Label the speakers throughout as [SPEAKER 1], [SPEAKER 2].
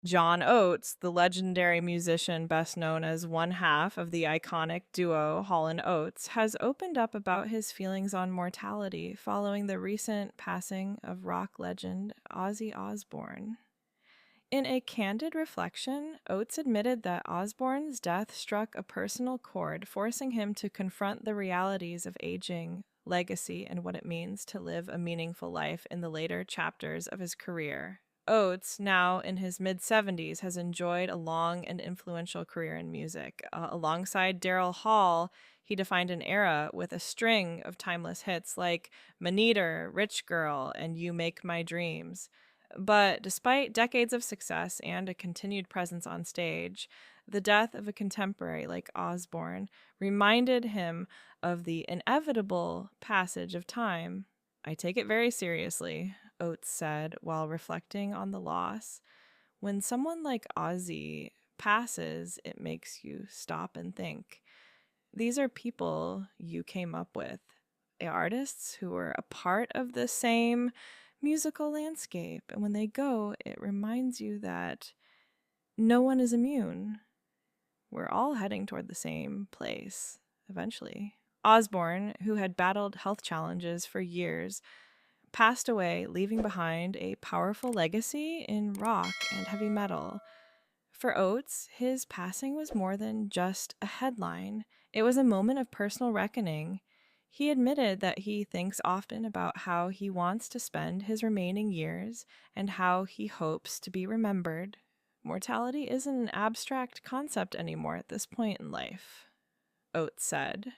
[SPEAKER 1] John Oates, the legendary musician best known as one half of the iconic duo Hall and Oates, has opened up about his feelings on mortality following the recent passing of rock legend Ozzy Osbourne. In a candid reflection, Oates admitted that Osbourne's death struck a personal chord, forcing him to confront the realities of aging, legacy, and what it means to live a meaningful life in the later chapters of his career. Oates, now in his mid 70s, has enjoyed a long and influential career in music. Alongside Daryl Hall, he defined an era with a string of timeless hits like Maneater, Rich Girl, and You Make My Dreams. But despite decades of success and a continued presence on stage, the death of a contemporary like Osbourne reminded him of the inevitable passage of time. I take it very seriously, Oates said while reflecting on the loss. When someone like Ozzy passes, it makes you stop and think. These are people you came up with, artists who were a part of the same musical landscape. And when they go, it reminds you that no one is immune. We're all heading toward the same place eventually. Osbourne, who had battled health challenges for years, passed away, leaving behind a powerful legacy in rock and heavy metal. For Oates, his passing was more than just a headline. It was a moment of personal reckoning. He admitted that he thinks often about how he wants to spend his remaining years and how he hopes to be remembered. Mortality isn't an abstract concept anymore at this point in life, Oates said.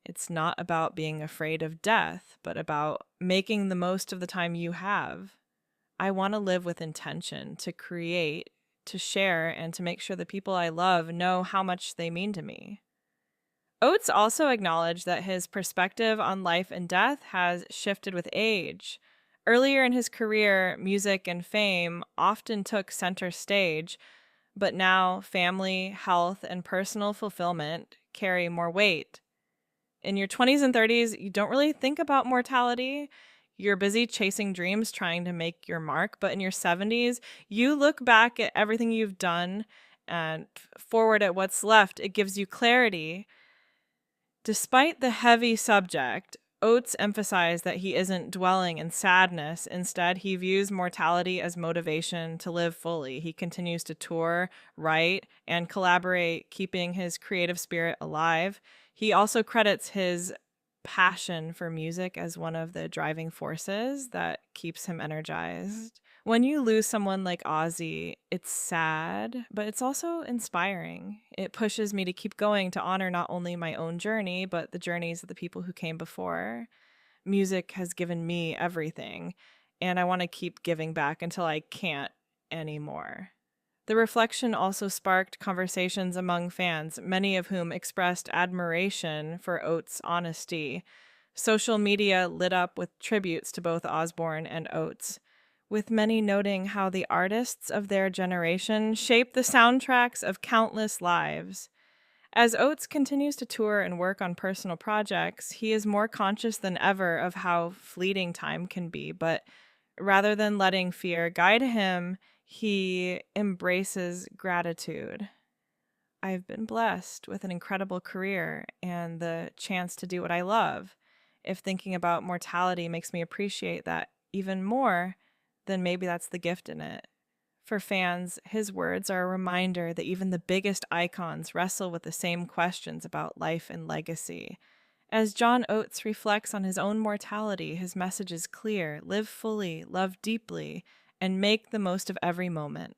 [SPEAKER 1] It's not about being afraid of death, but about making the most of the time you have. I want to live with intention, to create, to share, and to make sure the people I love know how much they mean to me. Oates also acknowledged that his perspective on life and death has shifted with age. Earlier in his career, music and fame often took center stage, but now family, health, and personal fulfillment carry more weight. In your 20s and 30s, you don't really think about mortality. You're busy chasing dreams, trying to make your mark. But in your 70s, you look back at everything you've done and forward at what's left. It gives you clarity. Despite the heavy subject, Oates emphasized that he isn't dwelling in sadness. Instead, he views mortality as motivation to live fully. He continues to tour, write, and collaborate, keeping his creative spirit alive. He also credits his passion for music as one of the driving forces that keeps him energized. When you lose someone like Ozzy, it's sad, but it's also inspiring. It pushes me to keep going, to honor not only my own journey, but the journeys of the people who came before. Music has given me everything, and I want to keep giving back until I can't anymore. The reflection also sparked conversations among fans, many of whom expressed admiration for Oates' honesty. Social media lit up with tributes to both Osbourne and Oates, with many noting how the artists of their generation shaped the soundtracks of countless lives. As Oates continues to tour and work on personal projects, he is more conscious than ever of how fleeting time can be, but rather than letting fear guide him, he embraces gratitude. I've been blessed with an incredible career and the chance to do what I love. If thinking about mortality makes me appreciate that even more, then maybe that's the gift in it. For fans, his words are a reminder that even the biggest icons wrestle with the same questions about life and legacy. As John Oates reflects on his own mortality, his message is clear: live fully, love deeply, and make the most of every moment.